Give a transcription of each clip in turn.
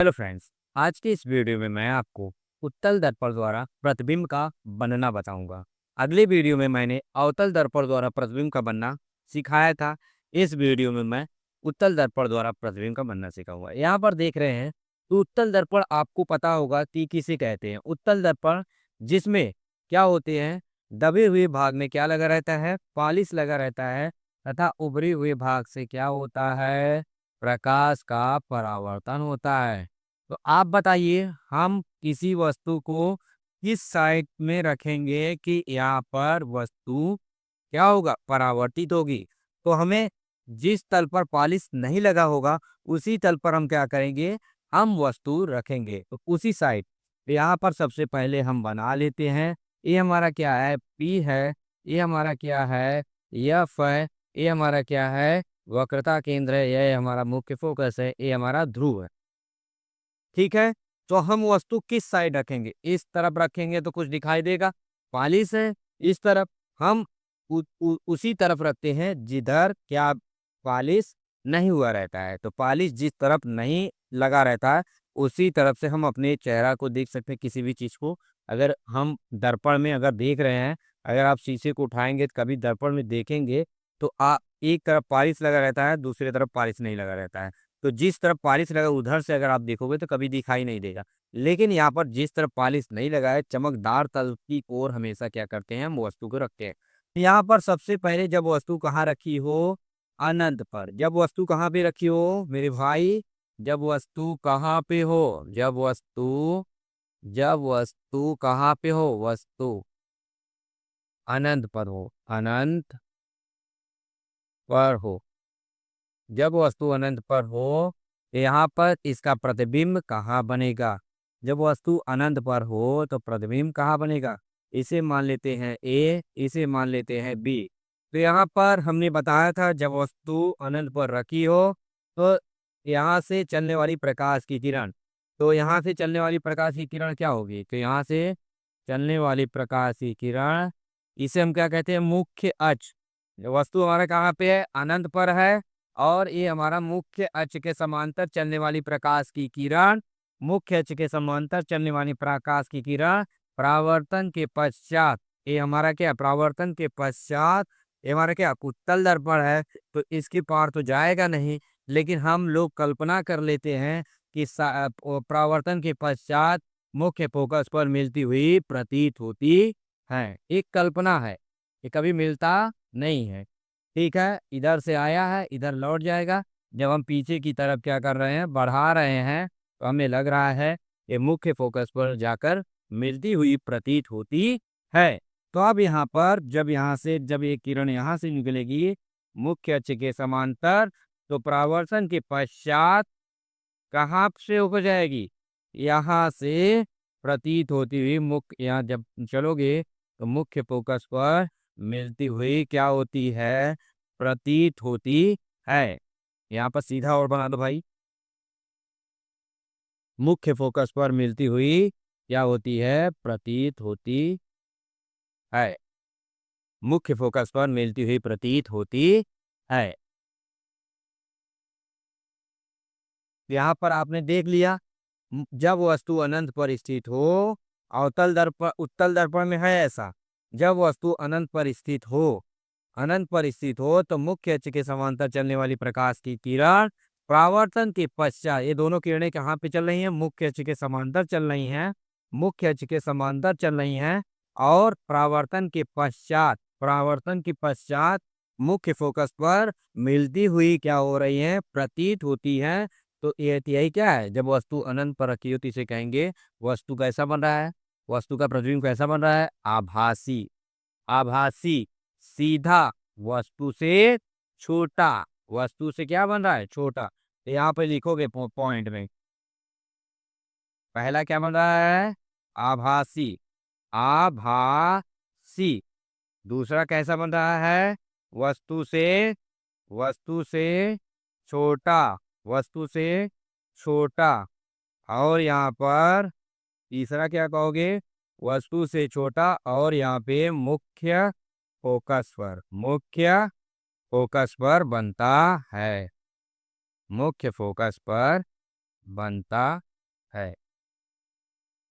Hello friends, आज की इस वीडियो में मैं आपको उत्तल दर्पण द्वारा प्रतिबिंब का बनना बताऊंगा। अगले वीडियो में मैंने अवतल दर्पण द्वारा प्रतिबिंब का बनना सिखाया था। इस वीडियो में मैं उत्तल दर्पण द्वारा प्रतिबिंब का बनना सिखाऊंगा। यहाँ पर देख रहे हैं तो उत्तल दर्पण आपको पता होगा कि किसे कहते हैं। उत्तल दर्पण जिसमें क्या होते हैं, दबे हुए भाग में क्या लगा रहता है, पॉलिश लगा रहता है तथा उभरे हुए भाग से क्या होता है, प्रकाश का परावर्तन होता है। तो आप बताइए, हम किसी वस्तु को किस साइड में रखेंगे कि यहाँ पर वस्तु क्या होगा, परावर्तित होगी। तो हमें जिस तल पर पॉलिश नहीं लगा होगा उसी तल पर हम क्या करेंगे, हम वस्तु रखेंगे, तो उसी साइड। तो यहाँ पर सबसे पहले हम बना लेते हैं। ये हमारा क्या है, पी है। ये हमारा क्या है, एफ है। ये हमारा क्या है, वक्रता केंद्र है। यह हमारा मुख्य फोकस है। ये हमारा ध्रुव है। ठीक है, तो हम वस्तु किस साइड रखेंगे, इस तरफ रखेंगे तो कुछ दिखाई देगा, पॉलिश है। इस तरफ हम उसी तरफ रखते हैं जिधर क्या, पॉलिश नहीं हुआ रहता है। तो पॉलिश जिस तरफ नहीं लगा रहता है उसी तरफ से हम अपने चेहरा को देख सकते हैं, किसी भी चीज को। अगर हम दर्पण में अगर देख रहे हैं, अगर आप शीशे को उठाएंगे तो कभी दर्पण में देखेंगे तो आप एक तरफ पॉलिश लगा रहता है, दूसरी तरफ पॉलिश नहीं लगा रहता है। तो जिस तरफ पॉलिश लगा उधर से अगर आप देखोगे तो कभी दिखाई नहीं देगा। लेकिन यहाँ पर जिस तरफ पॉलिश नहीं लगा है, चमकदार तल की ओर हमेशा क्या करते हैं, हम वस्तु को रखते हैं। यहाँ पर सबसे पहले जब वस्तु कहाँ रखी हो, अनंत पर। जब वस्तु कहाँ पे रखी हो मेरे भाई, जब वस्तु कहाँ पे हो, जब वस्तु कहाँ पे हो, वस्तु अनंत पर हो, अनंत पर हो। जब वस्तु अनंत पर हो तो यहाँ पर इसका प्रतिबिंब कहाँ बनेगा। जब वस्तु अनंत पर हो तो प्रतिबिंब कहाँ बनेगा, इसे मान लेते हैं ए, इसे मान लेते हैं बी। तो यहाँ पर हमने बताया था जब वस्तु अनंत पर रखी हो तो यहाँ से चलने वाली प्रकाश की किरण, तो यहाँ से चलने वाली प्रकाश की किरण क्या होगी, तो यहाँ से चलने वाली प्रकाश की किरण, इसे हम क्या कहते हैं, मुख्य अक्ष। वस्तु हमारा कहाँ पे है, अनंत पर है, और ये हमारा मुख्य अक्ष के समांतर चलने वाली प्रकाश की किरण, मुख्य अक्ष के समांतर चलने वाली प्रकाश की किरण परावर्तन के पश्चात, ये हमारा क्या, परावर्तन के पश्चात, ये हमारा क्या, उत्तल दर्पण है तो इसके पार तो जाएगा नहीं। लेकिन हम लोग कल्पना कर लेते हैं कि परावर्तन के पश्चात मुख्य फोकस पर मिलती हुई प्रतीत होती है। एक कल्पना है, ये कभी मिलता नहीं है। ठीक है, इधर से आया है, इधर लौट जाएगा। जब हम पीछे की तरफ क्या कर रहे हैं, बढ़ा रहे हैं, तो हमें लग रहा है ये मुख्य फोकस पर जाकर मिलती हुई प्रतीत होती है। तो अब यहाँ पर जब ये किरण यहाँ से निकलेगी मुख्य अक्ष के समांतर, तो परावर्तन के पश्चात कहाँ से होकर जाएगी, यहाँ से प्रतीत होती हुई मुख्य, यहाँ जब चलोगे तो मुख्य फोकस पर मिलती हुई क्या होती है, प्रतीत होती है। यहाँ पर सीधा और बना दो भाई, मुख्य फोकस पर मिलती हुई क्या होती है, प्रतीत होती है। मुख्य फोकस पर मिलती हुई प्रतीत होती है। यहाँ पर आपने देख लिया, जब वस्तु अनंत पर स्थित हो, अवतल दर्पण उत्तल दर्पण में है ऐसा, जब वस्तु अनंत पर स्थित हो तो मुख्य अक्ष के समांतर चलने वाली प्रकाश की किरण परावर्तन के पश्चात, ये दोनों किरणें कहाँ पे चल रही हैं, मुख्य अक्ष के समांतर चल रही हैं, मुख्य अक्ष के समांतर चल रही हैं। और परावर्तन के पश्चात मुख्य फोकस पर मिलती हुई क्या हो रही है, प्रतीत होती है। तो यही क्या है, जब वस्तु अनंत पर रखी हो तो इसे कहेंगे वस्तु कैसा बन रहा है, वस्तु का प्रतिबिंब कैसा बन रहा है, आभासी। आभासी, सीधा, वस्तु से छोटा, वस्तु से क्या बन रहा है, छोटा। तो यहाँ पे लिखोगे पॉइंट में, पहला क्या बन रहा है, आभासी, आभासी। दूसरा कैसा बन रहा है, वस्तु से वस्तु से छोटा, वस्तु से छोटा। और यहाँ पर तीसरा क्या कहोगे, वस्तु से छोटा, और यहाँ पे मुख्य फोकस पर बनता है, मुख्य फोकस पर बनता है,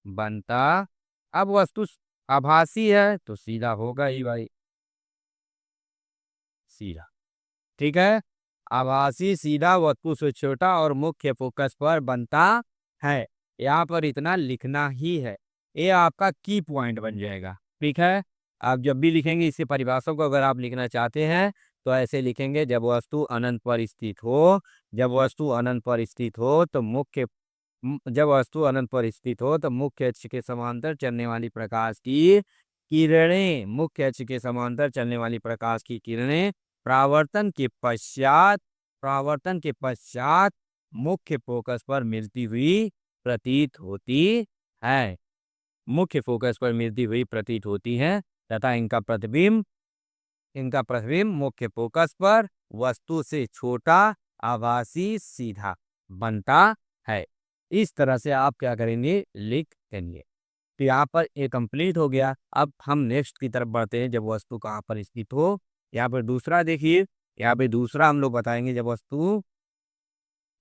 बनता। अब वस्तु आभासी है तो सीधा होगा ही भाई, सीधा। ठीक है, आभासी सीधा वस्तु से छोटा और मुख्य फोकस पर बनता है। यहाँ पर इतना लिखना ही है, ये आपका की पॉइंट बन जाएगा। ठीक है, आप जब भी लिखेंगे इसी परिभाषा को अगर आप लिखना चाहते हैं तो ऐसे लिखेंगे, जब वस्तु अनंत पर स्थित हो, जब वस्तु अनंत पर स्थित हो तो मुख्य जब वस्तु अनंत पर स्थित हो तो मुख्य अक्ष के समांतर चलने वाली प्रकाश की किरणें, मुख्य अक्ष के समांतर चलने वाली प्रकाश की किरणें परावर्तन के पश्चात, परावर्तन के पश्चात मुख्य फोकस पर मिलती हुई प्रतीत होती है, मुख्य फोकस पर मिलती हुई प्रतीत होती है तथा इनका प्रतिबिंब मुख्य फोकस पर वस्तु से छोटा, आभासी, सीधा बनता है। इस तरह से आप क्या करेंगे, लिख देंगे। तो यहाँ पर ये कंप्लीट हो गया। अब हम नेक्स्ट की तरफ बढ़ते हैं, जब वस्तु कहाँ पर स्थित हो। यहाँ पर दूसरा देखिए, यहाँ पे दूसरा हम लोग बताएंगे जब वस्तु।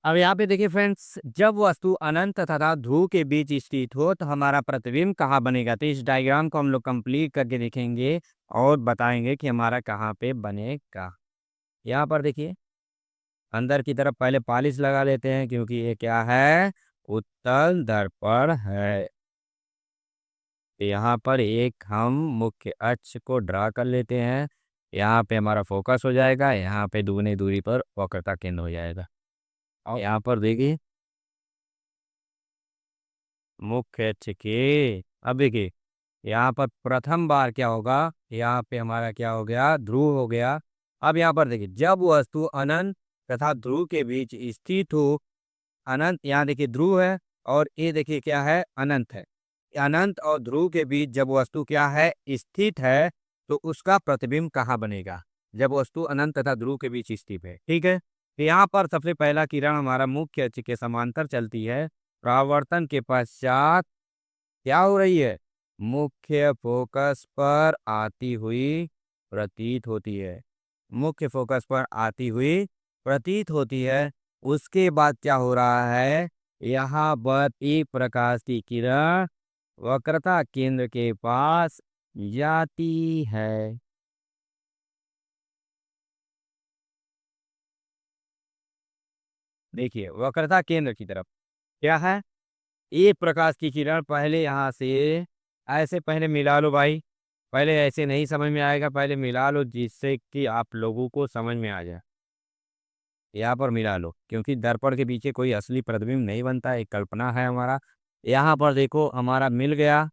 अब यहाँ पे देखिए फ्रेंड्स, जब वस्तु अनंत तथा ध्रुव के बीच स्थित हो तो हमारा प्रतिबिंब कहाँ बनेगा। तो इस डायग्राम को हम लोग कंप्लीट करके देखेंगे और बताएंगे कि हमारा कहाँ पे बनेगा। यहाँ पर देखिए, अंदर की तरफ पहले पॉलिश लगा लेते हैं क्योंकि ये क्या है, उत्तल दर्पण है। तो यहाँ पर एक हम मुख्य अक्ष को ड्रा कर लेते हैं। यहाँ पे हमारा फोकस हो जाएगा, यहाँ पे दुगनी दूरी पर वक्रता केंद्र हो जाएगा। और यहाँ पर देखिए मुख्य अक्ष के, अब देखिए यहाँ पर प्रथम बार क्या होगा, यहाँ पे हमारा क्या हो गया, ध्रुव हो गया। अब यहाँ पर देखिए, जब वस्तु अनंत तथा ध्रुव के बीच स्थित हो, अनंत यहाँ देखिए ध्रुव है और ये देखिए क्या है, अनंत है। अनंत और ध्रुव के बीच जब वस्तु क्या है, स्थित है, तो उसका प्रतिबिंब कहाँ बनेगा, जब वस्तु अनंत तथा ध्रुव के बीच स्थित है। ठीक है, तो यहाँ पर सबसे पहला किरण हमारा मुख्य अक्ष के समांतर चलती है, परावर्तन के पश्चात क्या हो रही है, मुख्य फोकस पर आती हुई प्रतीत होती है, मुख्य फोकस पर आती हुई प्रतीत होती है। उसके बाद क्या हो रहा है, यहाँ पर एक प्रकाश की किरण वक्रता केंद्र के पास जाती है। देखिए वक्रता केंद्र की तरफ क्या है, एक प्रकाश की किरण पहले यहाँ से ऐसे पहले मिला लो भाई, पहले ऐसे नहीं समझ में आएगा, पहले मिला लो जिससे कि आप लोगों को समझ में आ जाए। यहाँ पर मिला लो क्योंकि दर्पण के पीछे कोई असली प्रतिबिंब नहीं बनता है, एक कल्पना है हमारा। यहाँ पर देखो हमारा मिल गया,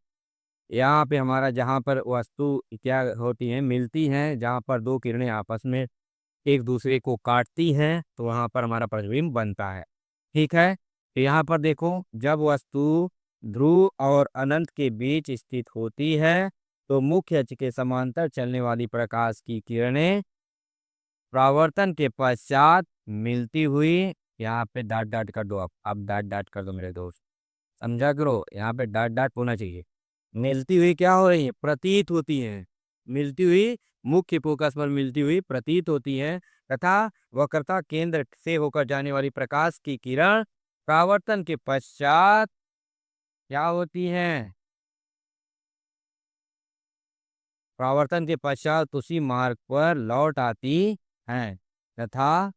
यहाँ पे हमारा जहाँ पर वस्तु क्या होती है, मिलती हैं, जहाँ पर दो किरणें आपस में एक दूसरे को काटती हैं तो वहाँ पर हमारा प्रतिबिंब बनता है। ठीक है, तो यहाँ पर देखो, जब वस्तु ध्रुव और अनंत के बीच स्थित होती है तो मुख्य अक्ष के समांतर चलने वाली प्रकाश की किरणें परावर्तन के पश्चात मिलती हुई, यहाँ पे डॉट डॉट कर दो, आप डॉट डॉट कर दो मेरे दोस्त, समझा करो, यहाँ पे डॉट डॉट होना चाहिए। मिलती हुई क्या हो रही है, प्रतीत होती है, मिलती हुई, मुख्य फोकस पर मिलती हुई प्रतीत होती है तथा वक्रता केंद्र से होकर जाने वाली प्रकाश की किरण परावर्तन के पश्चात क्या होती है, परावर्तन के पश्चात उसी मार्ग पर लौट आती हैं तथा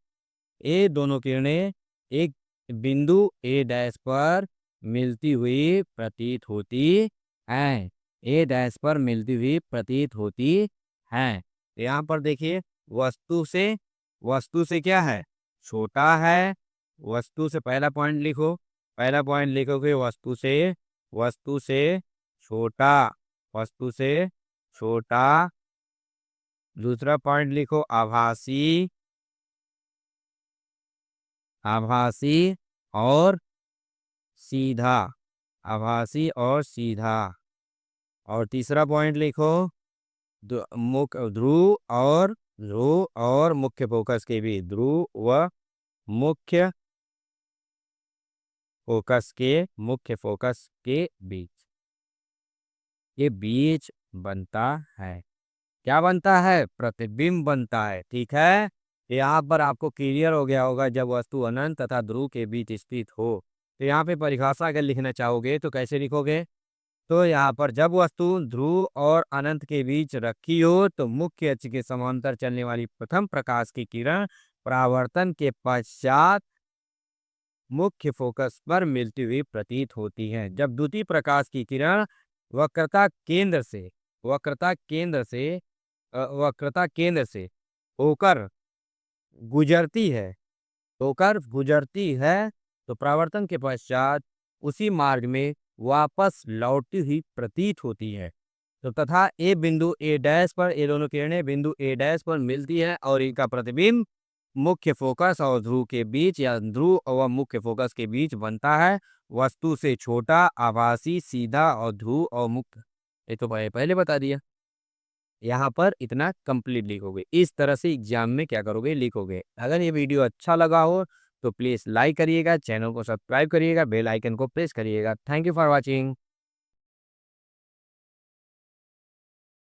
ये दोनों किरणें एक बिंदु ए डैश पर मिलती हुई प्रतीत होती हैं, ए डैश पर मिलती हुई प्रतीत होती हैं। यहाँ पर देखिए, वस्तु से, वस्तु से क्या है, छोटा है, वस्तु से पहला पॉइंट लिखो, पहला पॉइंट लिखोगे वस्तु से, वस्तु से छोटा, वस्तु से छोटा। दूसरा पॉइंट लिखो आभासी, आभासी और सीधा, आभासी और सीधा। और तीसरा पॉइंट लिखो मुख्य ध्रुव और मुख्य फोकस के बीच, ध्रुव व मुख्य मुख्य फोकस के बीच, ये बीच बनता है, क्या बनता है, प्रतिबिंब बनता है। ठीक है, यहाँ पर आपको क्लियर हो गया होगा, जब वस्तु अनंत तथा ध्रुव के बीच स्थित हो तो यहाँ पे परिभाषा अगर लिखना चाहोगे तो कैसे लिखोगे? तो यहाँ पर जब वस्तु ध्रुव और अनंत के बीच रखी हो तो मुख्य अक्ष के समांतर चलने वाली प्रथम प्रकाश की किरण परावर्तन के पश्चात मुख्य फोकस पर मिलती हुई प्रतीत होती है। जब द्वितीय प्रकाश की किरण वक्रता केंद्र से वक्रता केंद्र से वक्रता केंद्र से होकर गुजरती है तो परावर्तन के पश्चात उसी मार्ग में वापस लौटती हुई प्रतीत होती है। तो तथा ए दोनों किरणें बिंदु ए डैश पर मिलती है और इनका प्रतिबिंब मुख्य फोकस और ध्रुव के बीच या ध्रुव और मुख्य फोकस के बीच बनता है। वस्तु से छोटा, आभासी, सीधा और ध्रुव और मुख्य, ये तो पहले बता दिया। यहाँ पर इतना कंप्लीट लिखोगे। इस तरह से एग्जाम में क्या करोगे, लिखोगे। अगर ये वीडियो अच्छा लगा हो तो प्लीज़ लाइक करिएगा, चैनल को सब्सक्राइब करिएगा, बेल आइकन को प्रेस करिएगा। Thank you for watching.